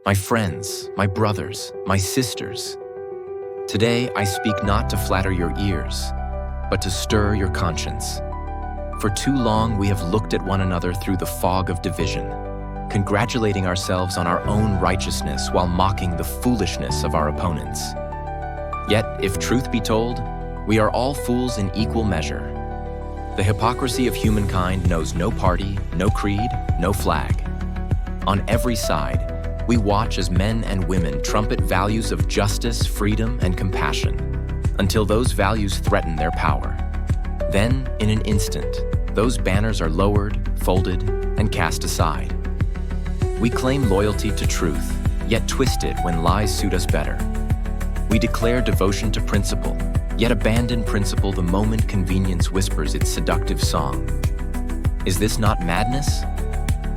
My friends, my brothers, my sisters, today I speak not to flatter your ears, but to stir your conscience. For too long we have looked at one another through the fog of division, congratulating ourselves on our own righteousness while mocking the foolishness of our opponents. Yet, if truth be told, we are all fools in equal measure. The hypocrisy of humankind knows no party, no creed, no flag. On every side, we watch as men and women trumpet values of justice, freedom, and compassion, until those values threaten their power. Then, in an instant, those banners are lowered, folded, and cast aside. We claim loyalty to truth, yet twist it when lies suit us better. We declare devotion to principle, yet abandon principle the moment convenience whispers its seductive song. Is this not madness?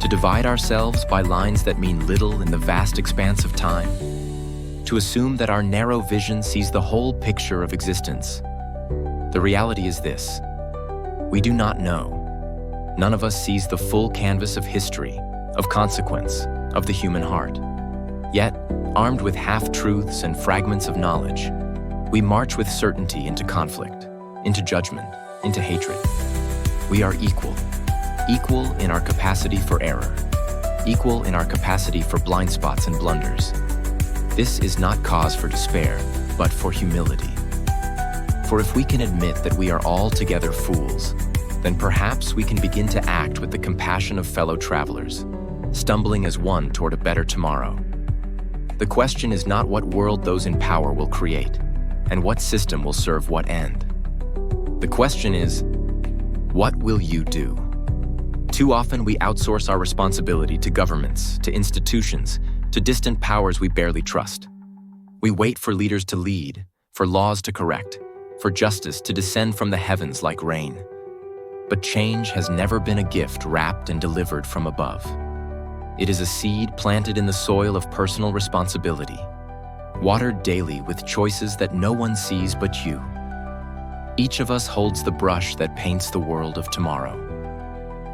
To divide ourselves by lines that mean little in the vast expanse of time? To assume that our narrow vision sees the whole picture of existence? The reality is this: we do not know. None of us sees the full canvas of history, of consequence, of the human heart. Yet, armed with half-truths and fragments of knowledge, we march with certainty into conflict, into judgment, into hatred. We are equal. Equal in our capacity for error. Equal in our capacity for blind spots and blunders. This is not cause for despair, but for humility. For if we can admit that we are all together fools, then perhaps we can begin to act with the compassion of fellow travelers, stumbling as one toward a better tomorrow. The question is not what world those in power will create, and what system will serve what end. The question is, what will you do? Too often we outsource our responsibility to governments, to institutions, to distant powers we barely trust. We wait for leaders to lead, for laws to correct, for justice to descend from the heavens like rain. But change has never been a gift wrapped and delivered from above. It is a seed planted in the soil of personal responsibility, watered daily with choices that no one sees but you. Each of us holds the brush that paints the world of tomorrow.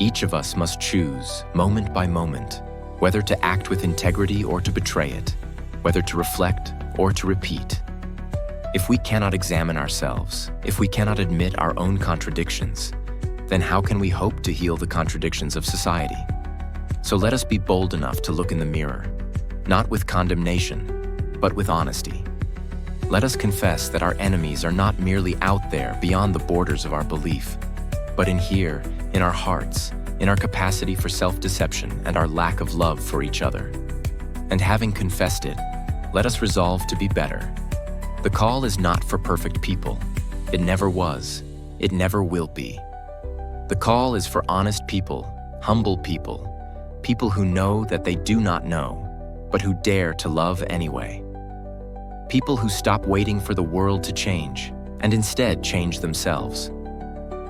Each of us must choose, moment by moment, whether to act with integrity or to betray it, whether to reflect or to repeat. If we cannot examine ourselves, if we cannot admit our own contradictions, then how can we hope to heal the contradictions of society? So let us be bold enough to look in the mirror, not with condemnation, but with honesty. Let us confess that our enemies are not merely out there beyond the borders of our belief, but in here, in our hearts, in our capacity for self-deception and our lack of love for each other. And having confessed it, let us resolve to be better. The call is not for perfect people. It never was. It never will be. The call is for honest people, humble people, people who know that they do not know, but who dare to love anyway. People who stop waiting for the world to change and instead change themselves.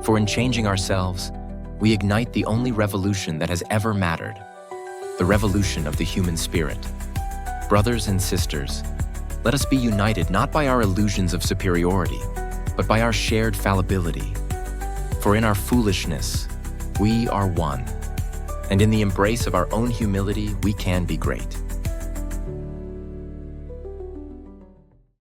For in changing ourselves, we ignite the only revolution that has ever mattered, the revolution of the human spirit. Brothers and sisters, let us be united not by our illusions of superiority, but by our shared fallibility. For in our foolishness, we are one, and in the embrace of our own humility, we can be great.